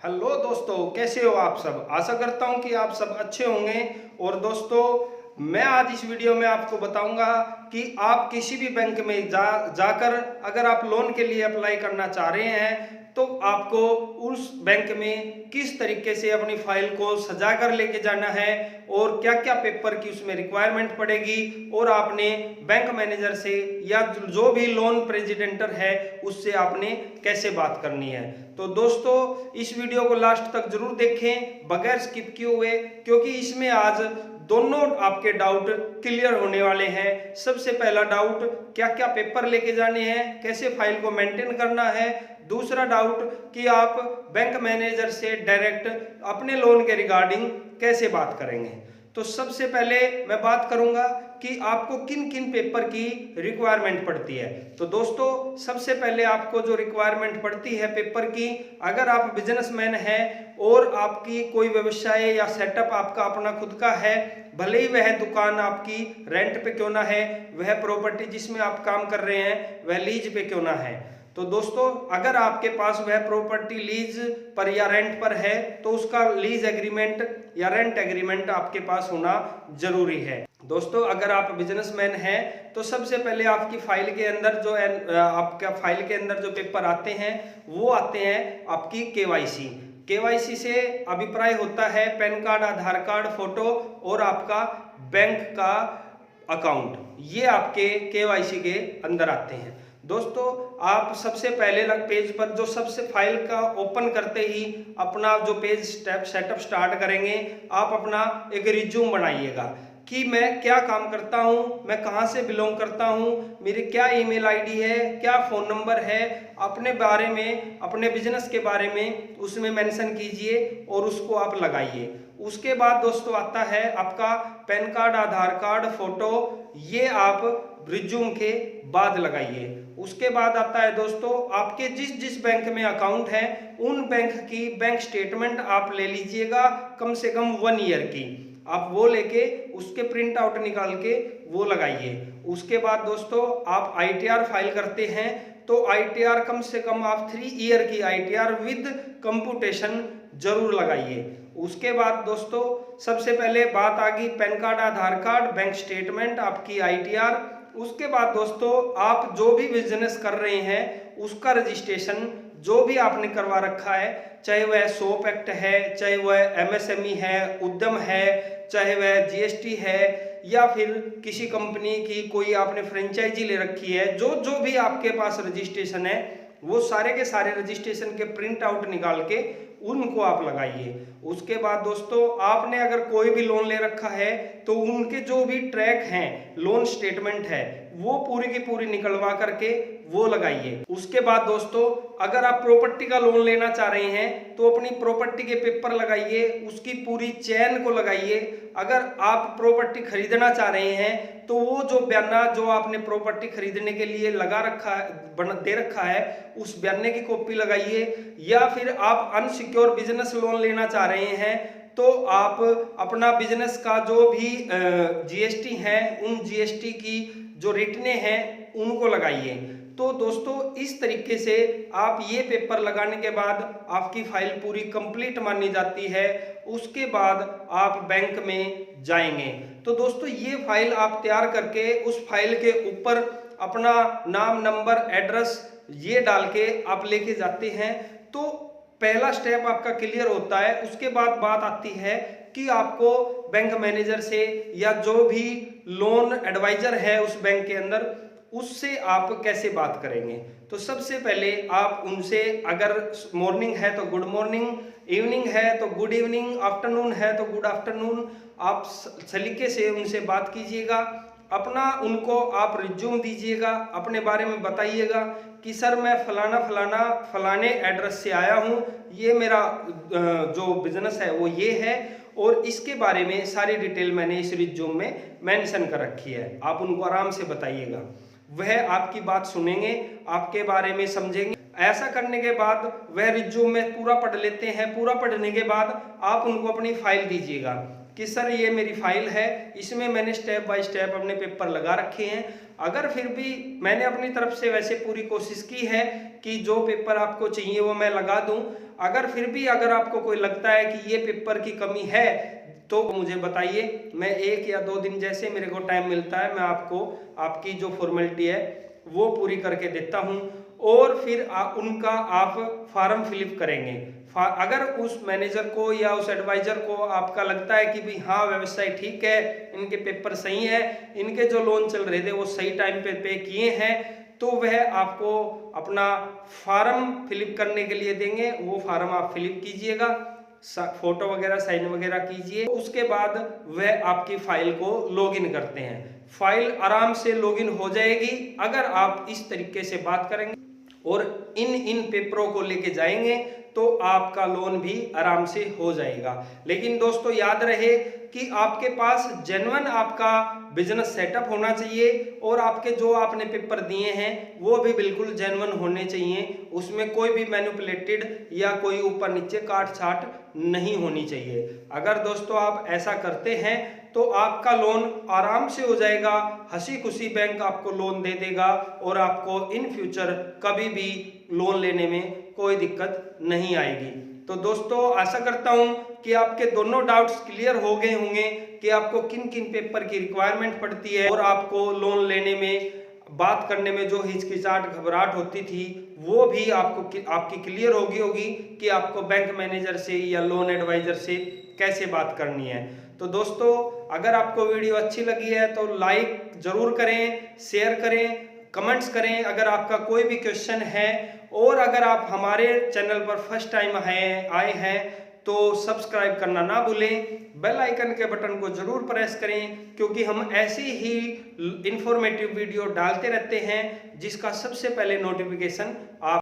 Hello दोस्तों, कैसे हो आप सब। आशा करता हूं कि आप सब अच्छे होंगे। और दोस्तों, मैं आज इस वीडियो में आपको बताऊंगा कि आप किसी भी बैंक में जाकर अगर आप लोन के लिए अप्लाई करना चाह रहे हैं तो आपको उस बैंक में किस तरीके से अपनी फाइल को सजा कर लेके जाना है और क्या क्या पेपर की उसमें रिक्वायरमेंट पड़ेगी और आपने बैंक मैनेजर से या जो भी लोन प्रेसिडेंटर है उससे आपने कैसे बात करनी है। तो दोस्तों, इस वीडियो को लास्ट तक जरूर देखें बगैर स्किप किए हुए, क्योंकि इसमें आज दोनों आपके डाउट क्लियर होने वाले हैं। सबसे पहला डाउट, क्या क्या पेपर लेके जाने हैं, कैसे फाइल को मेंटेन करना है। दूसरा डाउट कि आप बैंक मैनेजर से डायरेक्ट अपने लोन के रिगार्डिंग कैसे बात करेंगे। तो सबसे पहले मैं बात करूंगा कि आपको किन किन पेपर की रिक्वायरमेंट पड़ती है। तो दोस्तों, सबसे पहले आपको जो रिक्वायरमेंट पड़ती है पेपर की, अगर आप बिजनेसमैन हैं और आपकी कोई व्यवसाय या सेटअप आपका अपना खुद का है, भले ही वह दुकान आपकी रेंट पे क्यों ना है, वह प्रॉपर्टी जिसमें आप काम कर रहे हैं वह लीज पे क्यों ना है, तो दोस्तों अगर आपके पास वह प्रॉपर्टी लीज पर या रेंट पर है तो उसका लीज एग्रीमेंट या रेंट एग्रीमेंट आपके पास होना जरूरी है। दोस्तों, अगर आप बिजनेसमैन हैं तो सबसे पहले आपकी फाइल के अंदर जो आपका फाइल के अंदर जो पेपर आते हैं वो आते हैं आपकी केवाईसी। केवाईसी से अभिप्राय होता है पैन कार्ड, आधार कार्ड, फोटो और आपका बैंक का अकाउंट। ये आपके केवाईसी के अंदर आते हैं। दोस्तों, आप सबसे पहले पेज पर जो सबसे फाइल का ओपन करते ही अपना जो पेज सेटअप स्टार्ट करेंगे, आप अपना एक रिज्यूम बनाइएगा कि मैं क्या काम करता हूं, मैं कहां से बिलोंग करता हूं, मेरी क्या ईमेल आईडी है, क्या फ़ोन नंबर है, अपने बारे में, अपने बिजनेस के बारे में उसमें मेंशन कीजिए और उसको आप लगाइए। उसके बाद दोस्तों आता है आपका पैन कार्ड, आधार कार्ड, फोटो, ये आप रिज्यूम के बाद लगाइए। उसके बाद आता है दोस्तों आपके जिस जिस बैंक में अकाउंट है उन बैंक की बैंक स्टेटमेंट आप ले लीजिएगा, कम से कम 1 ईयर की। आप वो लेके उसके प्रिंट आउट निकाल के वो लगाइए। उसके बाद दोस्तों आप आईटीआर फाइल करते हैं तो आईटीआर कम से कम आप 3 ईयर की आईटीआर विद कंप्यूटेशन जरूर लगाइए। उसके बाद दोस्तों सबसे पहले बात आ गई पैन कार्ड, आधार कार्ड, बैंक स्टेटमेंट, आपकी आईटीआर। उसके बाद दोस्तों आप जो भी बिजनेस कर रहे हैं उसका रजिस्ट्रेशन जो भी आपने करवा रखा है, चाहे वह सोप एक्ट है, चाहे वह एमएसएमई है, उद्यम है, चाहे वह जीएसटी है, या फिर किसी कंपनी की कोई आपने फ्रेंचाइजी ले रखी है, जो जो भी आपके पास रजिस्ट्रेशन है वो सारे के सारे रजिस्ट्रेशन के प्रिंट आउट निकाल के उनको आप लगाइए। उसके बाद दोस्तों आपने अगर कोई भी लोन ले रखा है तो उनके जो भी ट्रैक हैं, लोन स्टेटमेंट है, वो पूरी की पूरी निकलवा करके वो लगाइए। उसके बाद दोस्तों अगर आप प्रॉपर्टी का लोन लेना चाह रहे हैं तो अपनी प्रॉपर्टी के पेपर लगाइए, उसकी पूरी चेन को लगाइए। अगर आप प्रॉपर्टी खरीदना चाह रहे हैं तो वो जो बयाना जो आपने प्रॉपर्टी खरीदने के लिए लगा रखा है, दे रखा है, उस बयाने की कॉपी लगाइए। या फिर आप अनसिक्योर बिजनेस लोन लेना चाह रहे हैं तो आप अपना बिजनेस का जो भी जीएसटी है उन जीएसटी की जो रिटने हैं उनको लगाइए। तो दोस्तों इस तरीके से आप ये पेपर लगाने के बाद आपकी फाइल पूरी कंप्लीट मानी जाती है। उसके बाद आप बैंक में जाएंगे। तो दोस्तों ये फाइल आप तैयार करके उस फाइल के ऊपर अपना नाम, नंबर, एड्रेस ये डाल के आप लेके जाते हैं तो पहला स्टेप आपका क्लियर होता है। उसके बाद बात आती है कि आपको बैंक मैनेजर से या जो भी लोन एडवाइजर है उस बैंक के अंदर उससे आप कैसे बात करेंगे। तो सबसे पहले आप उनसे, अगर मॉर्निंग है तो गुड मॉर्निंग, इवनिंग है तो गुड इवनिंग, आफ्टरनून है तो गुड आफ्टरनून, आप सलीके से उनसे बात कीजिएगा। अपना उनको आप रिज्यूम दीजिएगा, अपने बारे में बताइएगा कि सर मैं फलाना फलाना फलाने एड्रेस से आया हूँ, ये मेरा जो बिजनेस है वो ये है और इसके बारे में सारी डिटेल मैंने इस रिज्यूम में मेंशन कर रखी है। आप उनको आराम से बताइएगा, वह आपकी बात सुनेंगे, आपके बारे में समझेंगे। ऐसा करने के बाद वह रिज्यूम में पूरा पढ़ लेते हैं। पूरा पढ़ने के बाद आप उनको अपनी फाइल दीजिएगा कि सर ये मेरी फाइल है, इसमें मैंने स्टेप बाय स्टेप अपने पेपर लगा रखे हैं। अगर फिर भी मैंने अपनी तरफ से वैसे पूरी कोशिश की है कि जो पेपर आपको चाहिए वो मैं लगा दूं, अगर फिर भी अगर आपको कोई लगता है कि ये पेपर की कमी है तो मुझे बताइए, मैं 1 या 2 दिन जैसे मेरे को टाइम मिलता है मैं आपको आपकी जो फॉर्मेलिटी है वो पूरी करके देता हूँ और फिर उनका आप फॉर्म फिलअप करेंगे। अगर उस मैनेजर को या उस एडवाइजर को आपका लगता है कि भाई हाँ व्यवसाय ठीक है, इनके पेपर सही है, इनके जो लोन चल रहे थे वो सही टाइम पे किए हैं, तो वह आपको अपना फॉर्म फिलअप करने के लिए देंगे। वो फॉर्म आप फिलअप कीजिएगा, फोटो वगैरह साइन वगैरह कीजिए, उसके बाद वह आपकी फाइल को लॉगिन करते हैं। फाइल आराम से लॉगिन हो जाएगी अगर आप इस तरीके से बात करेंगे और इन पेपरों को लेके जाएंगे तो आपका लोन भी आराम से हो जाएगा। लेकिन दोस्तों याद रहे कि आपके पास जेन्युइन आपका बिजनेस सेटअप होना चाहिए और आपके जो आपने पेपर दिए हैं वो भी बिल्कुल जेन्युइन होने चाहिए, उसमें कोई भी मैनिपुलेटेड या कोई ऊपर नीचे काट छाट नहीं होनी चाहिए। अगर दोस्तों आप ऐसा करते हैं तो आपका लोन आराम से हो जाएगा, हंसी खुशी बैंक आपको लोन दे देगा और आपको इन फ्यूचर कभी भी लोन लेने में कोई दिक्कत नहीं आएगी। तो दोस्तों आशा करता हूं कि आपके दोनों डाउट्स क्लियर हो गए होंगे कि आपको किन किन पेपर की रिक्वायरमेंट पड़ती है और आपको लोन लेने में बात करने में जो हिचकिचाहट घबराहट होती थी वो भी आपकी क्लियर होगी कि आपको बैंक मैनेजर से या लोन एडवाइजर से कैसे बात करनी है। तो दोस्तों अगर आपको वीडियो अच्छी लगी है तो लाइक जरूर करें, शेयर करें, कमेंट्स करें अगर आपका कोई भी क्वेश्चन है, और अगर आप हमारे चैनल पर फर्स्ट टाइम आए हैं तो सब्सक्राइब करना ना भूलें, बेल आइकन के बटन को जरूर प्रेस करें क्योंकि हम ऐसी ही इंफॉर्मेटिव वीडियो डालते रहते हैं जिसका सबसे पहले नोटिफिकेशन आप